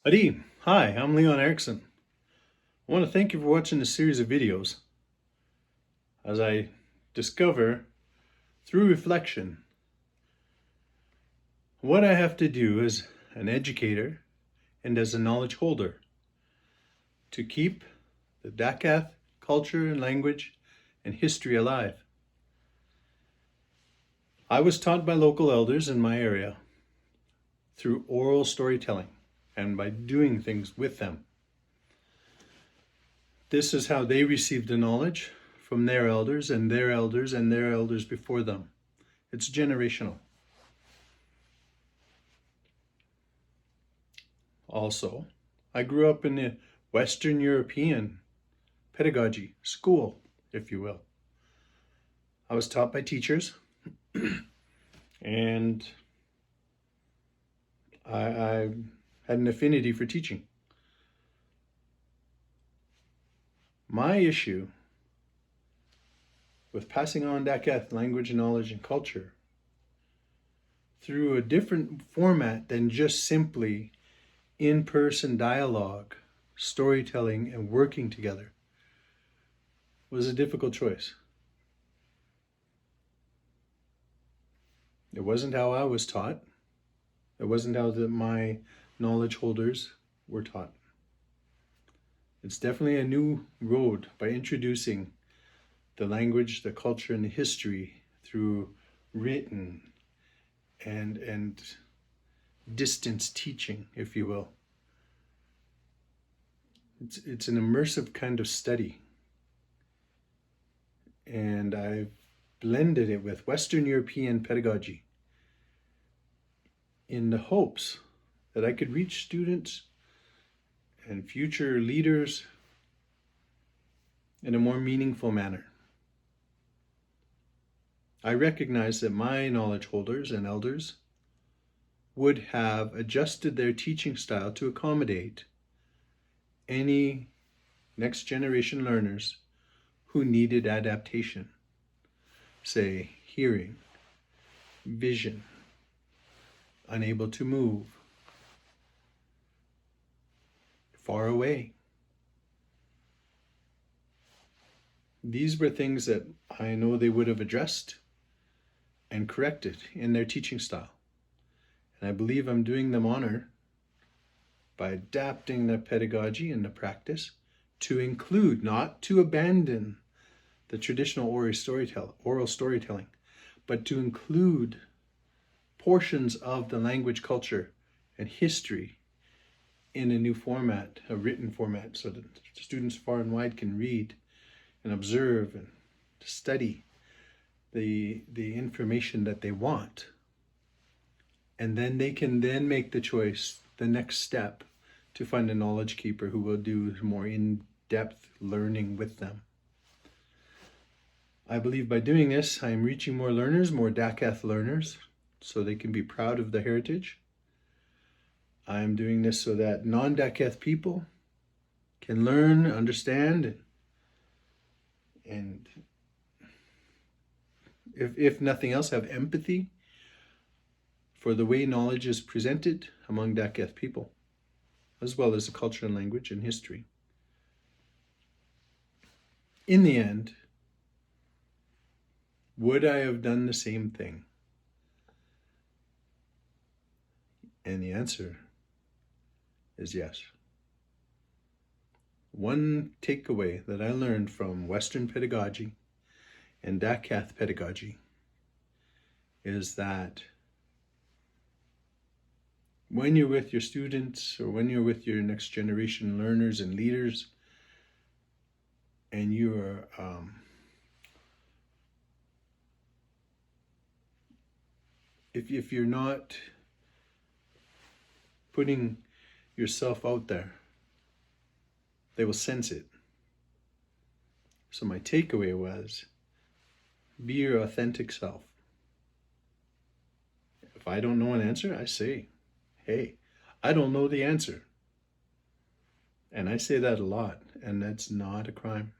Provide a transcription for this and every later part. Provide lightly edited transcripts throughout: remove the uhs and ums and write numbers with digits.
Adi, hi, I'm Leon Erickson. I want to thank you for watching this series of videos as I discover, through reflection, what I have to do as an educator and as a knowledge holder to keep the Dacath culture and language and history alive. I was taught by local elders in my area through oral storytelling and by doing things with them. This is how they received the knowledge from their elders and their elders and their elders before them. It's generational. Also, I grew up in the Western European pedagogy school, if you will. I was taught by teachers, and I had an affinity for teaching. My issue with passing on Dacath language, knowledge, and culture through a different format than just simply in-person dialogue, storytelling, and working together was a difficult choice. It wasn't how I was taught. It wasn't how my knowledge holders were taught. It's definitely a new road by introducing the language, the culture, and the history through written and distance teaching, if you will. It's an immersive kind of study. And I've blended it with Western European pedagogy in the hopes that I could reach students and future leaders in a more meaningful manner. I recognize that my knowledge holders and elders would have adjusted their teaching style to accommodate any next generation learners who needed adaptation, say hearing, vision, unable to move, far away. These were things that I know they would have addressed and corrected in their teaching style. And I believe I'm doing them honor by adapting the pedagogy and the practice to include, not to abandon the traditional oral storytelling, but to include portions of the language, culture, and history in a new format, a written format, so that students far and wide can read and observe and study the information that they want. And then they can then make the choice, the next step, to find a knowledge keeper who will do more in-depth learning with them. I believe by doing this, I am reaching more learners, more Dacath learners, so they can be proud of their heritage. I am doing this so that non-Dacath people can learn, understand, and if nothing else, have empathy for the way knowledge is presented among Dacath people, as well as the culture and language and history. In the end, would I have done the same thing? And the answer is yes. One takeaway that I learned from Western pedagogy and Dacath pedagogy is that when you're with your students or when you're with your next generation learners and leaders, and you are if you're not putting yourself out there, they will sense it. So my takeaway was, be your authentic self. If I don't know an answer, I say, hey, I don't know the answer. And I say that a lot, and that's not a crime.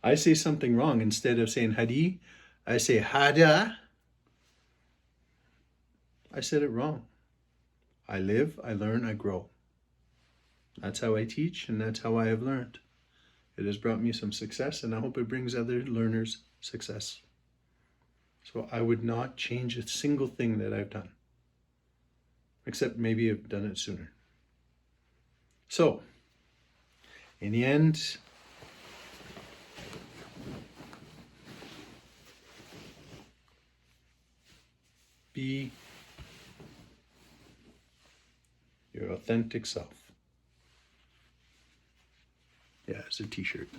I say something wrong. Instead of saying hadi, I say hada. I said it wrong. I live, I learn, I grow. That's how I teach, and that's how I have learned. It has brought me some success, and I hope it brings other learners success. So I would not change a single thing that I've done, except maybe I've done it sooner. So, in the end, be your authentic self. Yeah, it's a t-shirt.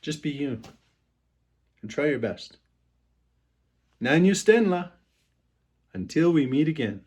Just be you and try your best. Nanyu Stenla. Until we meet again.